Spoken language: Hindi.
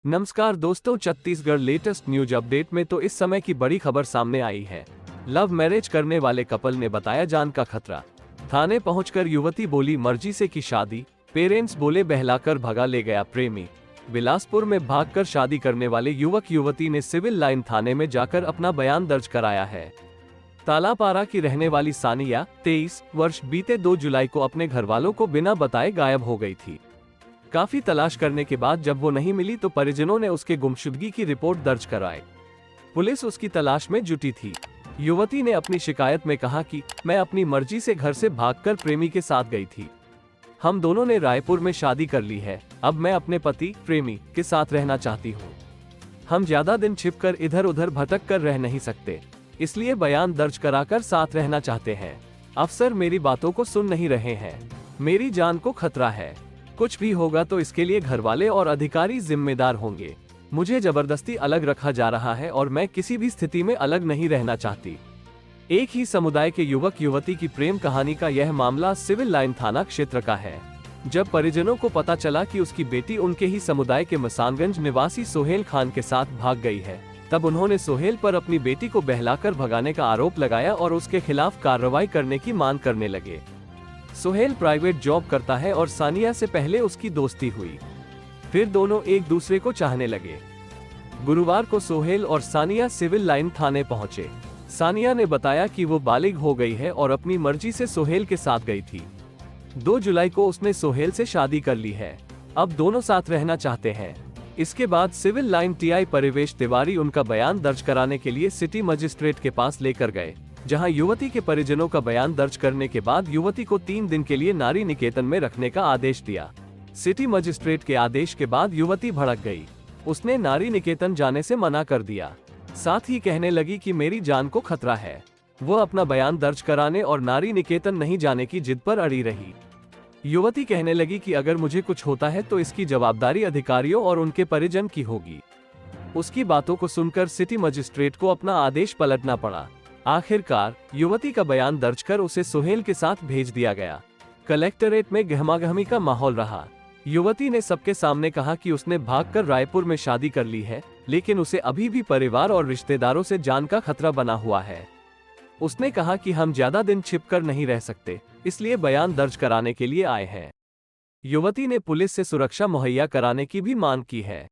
नमस्कार दोस्तों, छत्तीसगढ़ लेटेस्ट न्यूज अपडेट में तो इस समय की बड़ी खबर सामने आई है। लव मैरिज करने वाले कपल ने बताया जान का खतरा। थाने पहुंचकर युवती बोली मर्जी से की शादी, पेरेंट्स बोले बहलाकर भगा ले गया प्रेमी। बिलासपुर में भागकर शादी करने वाले युवक युवती ने सिविल लाइन थाने में जाकर अपना बयान दर्ज कराया है। तालापारा की रहने वाली सानिया 23 वर्ष बीते 2 जुलाई को अपने घरवालों को बिना बताए गायब हो गई थी। काफी तलाश करने के बाद जब वो नहीं मिली तो परिजनों ने उसके गुमशुदगी की रिपोर्ट दर्ज कराई। पुलिस उसकी तलाश में जुटी थी। युवती ने अपनी शिकायत में कहा कि मैं अपनी मर्जी से घर से भागकर प्रेमी के साथ गई थी। हम दोनों ने रायपुर में शादी कर ली है। अब मैं अपने पति प्रेमी के साथ रहना चाहती हूँ। हम ज्यादा दिन छिपकर इधर उधर भटक कर रह नहीं सकते, इसलिए बयान दर्ज कराकर साथ रहना चाहते हैं। अफसर मेरी बातों को सुन नहीं रहे हैं। मेरी जान को खतरा है। कुछ भी होगा तो इसके लिए घरवाले और अधिकारी जिम्मेदार होंगे। मुझे जबरदस्ती अलग रखा जा रहा है और मैं किसी भी स्थिति में अलग नहीं रहना चाहती। एक ही समुदाय के युवक युवती की प्रेम कहानी का यह मामला सिविल लाइन थाना क्षेत्र का है। जब परिजनों को पता चला कि उसकी बेटी उनके ही समुदाय के मसानगंज निवासी सोहेल खान के साथ भाग गई है, तब उन्होंने सोहेल पर अपनी बेटी को बहलाकर भगाने का आरोप लगाया और उसके खिलाफ कार्रवाई करने की मांग करने लगे। सोहेल प्राइवेट जॉब करता है और सानिया से पहले उसकी दोस्ती हुई, फिर दोनों एक दूसरे को चाहने लगे। गुरुवार को सोहेल और सानिया सिविल लाइन थाने पहुंचे। सानिया ने बताया कि वो बालिग हो गई है और अपनी मर्जी से सोहेल के साथ गई थी। 2 जुलाई को उसने सोहेल से शादी कर ली है। अब दोनों साथ रहना चाहते हैं। इसके बाद सिविल लाइन टीआई परिवेश तिवारी उनका बयान दर्ज कराने के लिए सिटी मजिस्ट्रेट के पास लेकर गए, जहां युवती के परिजनों का बयान दर्ज करने के बाद युवती को 3 दिन के लिए नारी निकेतन में रखने का आदेश दिया। सिटी मजिस्ट्रेट के आदेश के बाद युवती भड़क गई। उसने नारी निकेतन जाने से मना कर दिया। साथ ही कहने लगी कि मेरी जान को खतरा है। वो अपना बयान दर्ज कराने और नारी निकेतन नहीं जाने की जिद पर अड़ी रही। युवती कहने लगी कि अगर मुझे कुछ होता है तो इसकी जवाबदारी अधिकारियों और उनके परिजन की होगी। उसकी बातों को सुनकर सिटी मजिस्ट्रेट को अपना आदेश पलटना पड़ा। आखिरकार युवती का बयान दर्ज कर उसे सोहेल के साथ भेज दिया गया। कलेक्टरेट में गहमागहमी का माहौल रहा। युवती ने सबके सामने कहा कि उसने भागकर रायपुर में शादी कर ली है, लेकिन उसे अभी भी परिवार और रिश्तेदारों से जान का खतरा बना हुआ है। उसने कहा कि हम ज्यादा दिन छिपकर नहीं रह सकते, इसलिए बयान दर्ज कराने के लिए आए हैं। युवती ने पुलिस से सुरक्षा मुहैया कराने की भी मांग की है।